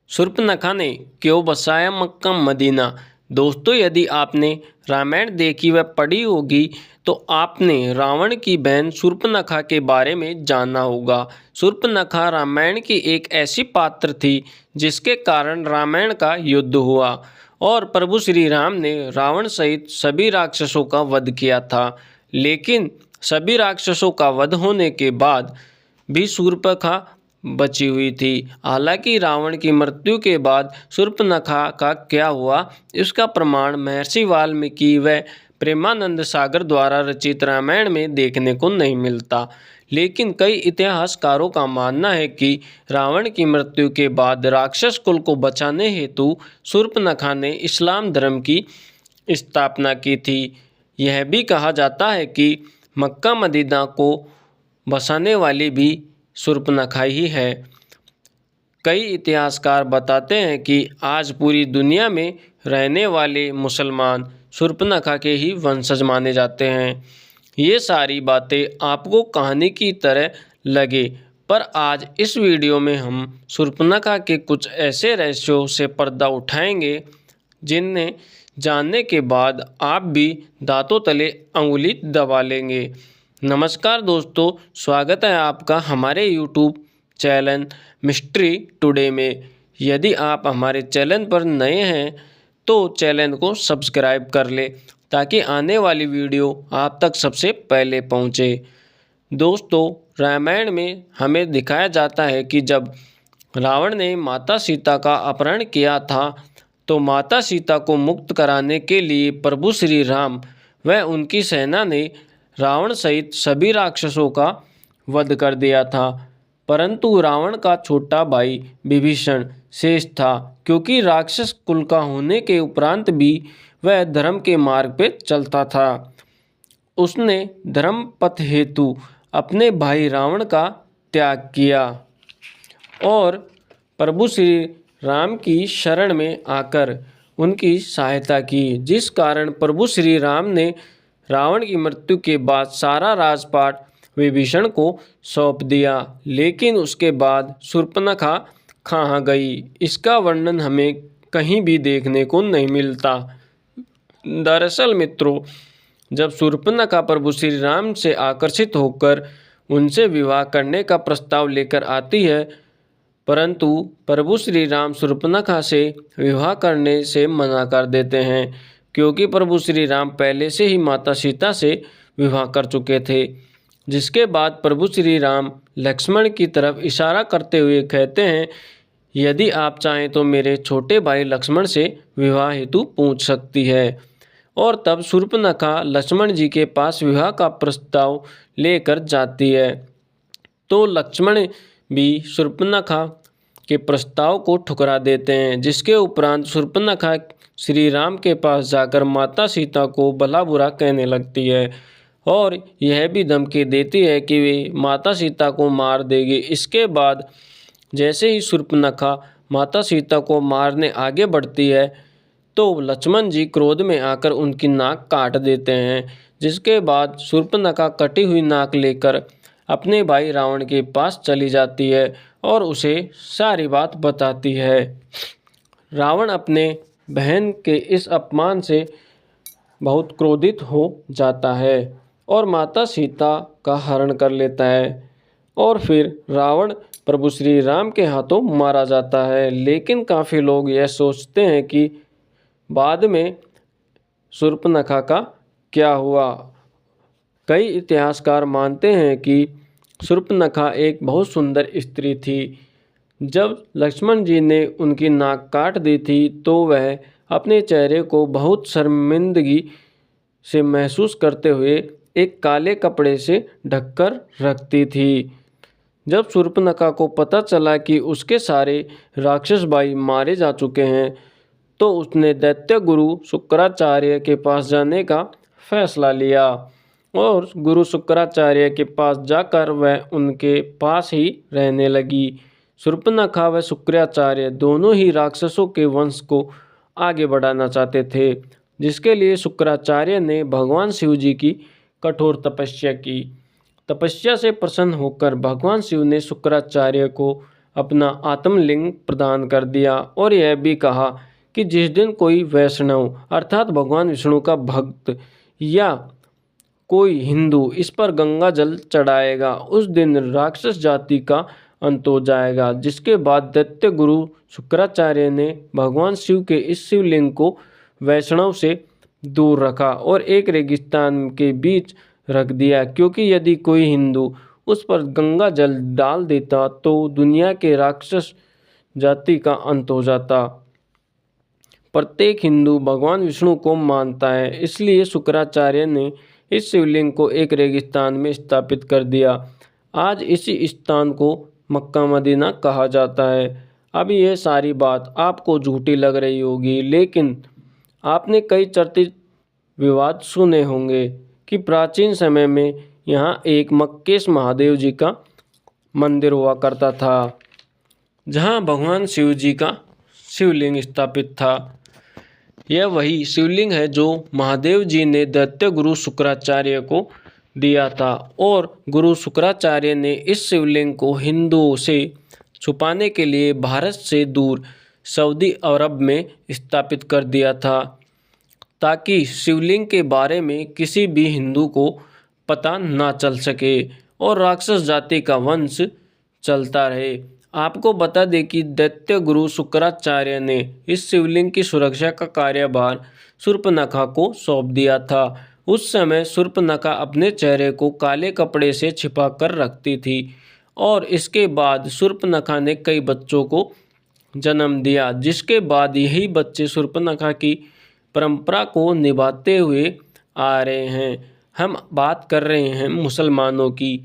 शूर्पणखा ने क्यों बसाया मक्का मदीना। दोस्तों, यदि आपने रामायण देखी व पढ़ी होगी तो आपने रावण की बहन शूर्पणखा के बारे में जाना होगा। शूर्पणखा रामायण की एक ऐसी पात्र थी जिसके कारण रामायण का युद्ध हुआ और प्रभु श्री राम ने रावण सहित सभी राक्षसों का वध किया था। लेकिन सभी राक्षसों का वध होने के बाद भी शूर्पणखा बची हुई थी। हालांकि रावण की मृत्यु के बाद शूर्पणखा का क्या हुआ, इसका प्रमाण महर्षि वाल्मीकि व प्रेमानंद सागर द्वारा रचित रामायण में देखने को नहीं मिलता। लेकिन कई इतिहासकारों का मानना है कि रावण की मृत्यु के बाद राक्षस कुल को बचाने हेतु शूर्पणखा ने इस्लाम धर्म की स्थापना की थी। यह भी कहा जाता है कि मक्का मदीना को बसाने वाली भी शूर्पणखा ही है। कई इतिहासकार बताते हैं कि आज पूरी दुनिया में रहने वाले मुसलमान शूर्पणखा के ही वंशज माने जाते हैं। ये सारी बातें आपको कहानी की तरह लगे, पर आज इस वीडियो में हम शूर्पणखा के कुछ ऐसे रहस्यों से पर्दा उठाएंगे जिन्हें जानने के बाद आप भी दांतों तले अंगुली दबा लेंगे। नमस्कार दोस्तों, स्वागत है आपका हमारे YouTube चैनल मिस्ट्री टुडे में। यदि आप हमारे चैनल पर नए हैं तो चैनल को सब्सक्राइब कर ले ताकि आने वाली वीडियो आप तक सबसे पहले पहुंचे। दोस्तों, रामायण में हमें दिखाया जाता है कि जब रावण ने माता सीता का अपहरण किया था तो माता सीता को मुक्त कराने के लिए प्रभु श्री राम व उनकी सेना ने रावण सहित सभी राक्षसों का वध कर दिया था। परंतु रावण का छोटा भाई विभीषण शेष था, क्योंकि राक्षस कुल का होने के उपरांत भी वह धर्म के मार्ग पे चलता था। उसने धर्म पथ हेतु अपने भाई रावण का त्याग किया और प्रभु श्री राम की शरण में आकर उनकी सहायता की, जिस कारण प्रभु श्री राम ने रावण की मृत्यु के बाद सारा राजपाट विभीषण को सौंप दिया। लेकिन उसके बाद शूर्पणखा कहाँ गई, इसका वर्णन हमें कहीं भी देखने को नहीं मिलता। दरअसल मित्रों, जब शूर्पणखा प्रभु श्री राम से आकर्षित होकर उनसे विवाह करने का प्रस्ताव लेकर आती है, परंतु प्रभु श्री राम शूर्पणखा से विवाह करने से मना कर देते हैं, क्योंकि प्रभु श्री राम पहले से ही माता सीता से विवाह कर चुके थे। जिसके बाद प्रभु श्री राम लक्ष्मण की तरफ इशारा करते हुए कहते हैं, यदि आप चाहें तो मेरे छोटे भाई लक्ष्मण से विवाह हेतु पूछ सकती है। और तब शूर्पणखा लक्ष्मण जी के पास विवाह का प्रस्ताव लेकर जाती है, तो लक्ष्मण भी शूर्पणखा के प्रस्ताव को ठुकरा देते हैं। जिसके उपरांत शूर्पणखा श्री राम के पास जाकर माता सीता को भला बुरा कहने लगती है और यह भी धमकी देती है कि वे माता सीता को मार देगी। इसके बाद जैसे ही शूर्पणखा माता सीता को मारने आगे बढ़ती है तो लक्ष्मण जी क्रोध में आकर उनकी नाक काट देते हैं। जिसके बाद शूर्पणखा कटी हुई नाक लेकर अपने भाई रावण के पास चली जाती है और उसे सारी बात बताती है। रावण अपने बहन के इस अपमान से बहुत क्रोधित हो जाता है और माता सीता का हरण कर लेता है और फिर रावण प्रभु श्री राम के हाथों मारा जाता है। लेकिन काफ़ी लोग यह सोचते हैं कि बाद में शूर्पणखा का क्या हुआ। कई इतिहासकार मानते हैं कि शूर्पणखा एक बहुत सुंदर स्त्री थी। जब लक्ष्मण जी ने उनकी नाक काट दी थी तो वह अपने चेहरे को बहुत शर्मिंदगी से महसूस करते हुए एक काले कपड़े से ढककर रखती थी। जब शूर्पणखा को पता चला कि उसके सारे राक्षस भाई मारे जा चुके हैं तो उसने दैत्य गुरु शुक्राचार्य के पास जाने का फैसला लिया और गुरु शुक्राचार्य के पास जाकर वह उनके पास ही रहने लगी। शूर्पणखा व शुक्राचार्य दोनों ही राक्षसों के वंश को आगे बढ़ाना चाहते थे, जिसके लिए शुक्राचार्य ने भगवान शिव जी की कठोर तपस्या की। तपस्या से प्रसन्न होकर भगवान शिव ने शुक्राचार्य को अपना आत्मलिंग प्रदान कर दिया और यह भी कहा कि जिस दिन कोई वैष्णव अर्थात भगवान विष्णु का भक्त या कोई हिंदू इस पर गंगा जल चढ़ाएगा उस दिन राक्षस जाति का अंत हो जाएगा। जिसके बाद दैत्य गुरु शुक्राचार्य ने भगवान शिव के इस शिवलिंग को वैष्णव से दूर रखा और एक रेगिस्तान के बीच रख दिया, क्योंकि यदि कोई हिंदू उस पर गंगा जल डाल देता तो दुनिया के राक्षस जाति का अंत हो जाता। प्रत्येक हिंदू भगवान विष्णु को मानता है, इसलिए शुक्राचार्य ने इस शिवलिंग को एक रेगिस्तान में स्थापित कर दिया। आज इसी स्थान को मक्का मदीना कहा जाता है। अब यह सारी बात आपको झूठी लग रही होगी, लेकिन आपने कई चर्चित विवाद सुने होंगे कि प्राचीन समय में यहाँ एक मक्केश महादेव जी का मंदिर हुआ करता था, जहाँ भगवान शिव जी का शिवलिंग स्थापित था। यह वही शिवलिंग है जो महादेव जी ने दैत्य गुरु शुक्राचार्य को दिया था और गुरु शुक्राचार्य ने इस शिवलिंग को हिंदुओं से छुपाने के लिए भारत से दूर सऊदी अरब में स्थापित कर दिया था, ताकि शिवलिंग के बारे में किसी भी हिंदू को पता ना चल सके और राक्षस जाति का वंश चलता रहे। आपको बता दें कि दैत्य गुरु शुक्राचार्य ने इस शिवलिंग की सुरक्षा का कार्यभार शूर्पणखा को सौंप दिया था। उस समय शूर्पणखा अपने चेहरे को काले कपड़े से छिपा कर रखती थी और इसके बाद शूर्पणखा ने कई बच्चों को जन्म दिया, जिसके बाद यही बच्चे शूर्पणखा की परंपरा को निभाते हुए आ रहे हैं। हम बात कर रहे हैं मुसलमानों की।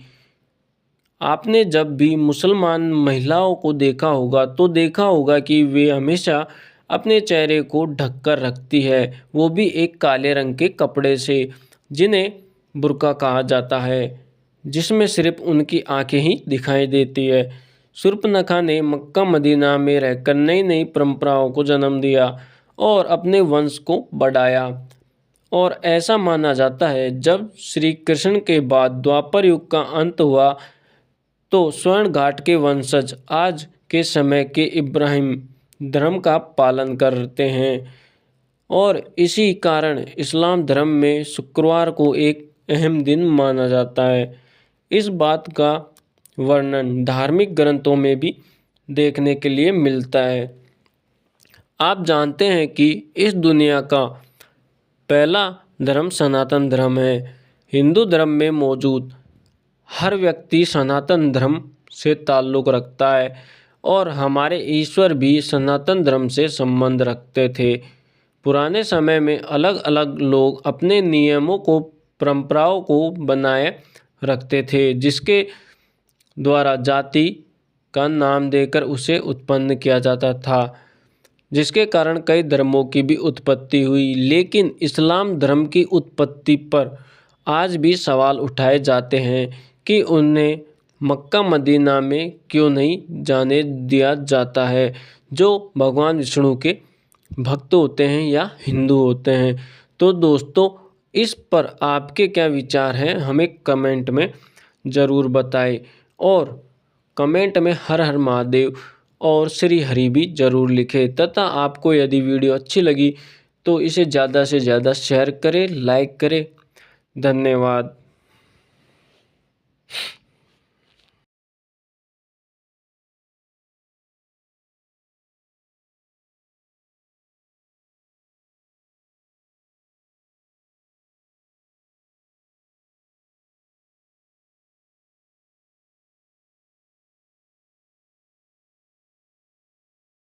आपने जब भी मुसलमान महिलाओं को देखा होगा तो देखा होगा कि वे हमेशा अपने चेहरे को ढककर रखती है, वो भी एक काले रंग के कपड़े से, जिन्हें बुर्का कहा जाता है, जिसमें सिर्फ उनकी आंखें ही दिखाई देती है। शूर्पणखा ने मक्का मदीना में रहकर नई नई परंपराओं को जन्म दिया और अपने वंश को बढ़ाया। और ऐसा माना जाता है जब श्री कृष्ण के बाद द्वापर युग का अंत हुआ तो स्वर्ण घाट के वंशज आज के समय के इब्राहिम धर्म का पालन करते हैं और इसी कारण इस्लाम धर्म में शुक्रवार को एक अहम दिन माना जाता है। इस बात का वर्णन धार्मिक ग्रंथों में भी देखने के लिए मिलता है। आप जानते हैं कि इस दुनिया का पहला धर्म सनातन धर्म है। हिंदू धर्म में मौजूद हर व्यक्ति सनातन धर्म से ताल्लुक़ रखता है और हमारे ईश्वर भी सनातन धर्म से संबंध रखते थे। पुराने समय में अलग अलग लोग अपने नियमों को परंपराओं को बनाए रखते थे, जिसके द्वारा जाति का नाम देकर उसे उत्पन्न किया जाता था, जिसके कारण कई धर्मों की भी उत्पत्ति हुई। लेकिन इस्लाम धर्म की उत्पत्ति पर आज भी सवाल उठाए जाते हैं कि उन्हें मक्का मदीना में क्यों नहीं जाने दिया जाता है, जो भगवान विष्णु के भक्त होते हैं या हिंदू होते हैं। तो दोस्तों, इस पर आपके क्या विचार हैं, हमें कमेंट में ज़रूर बताएं और कमेंट में हर हर महादेव और श्री हरि भी ज़रूर लिखें। तथा आपको यदि वीडियो अच्छी लगी तो इसे ज़्यादा से ज़्यादा शेयर करें, लाइक करें। धन्यवाद।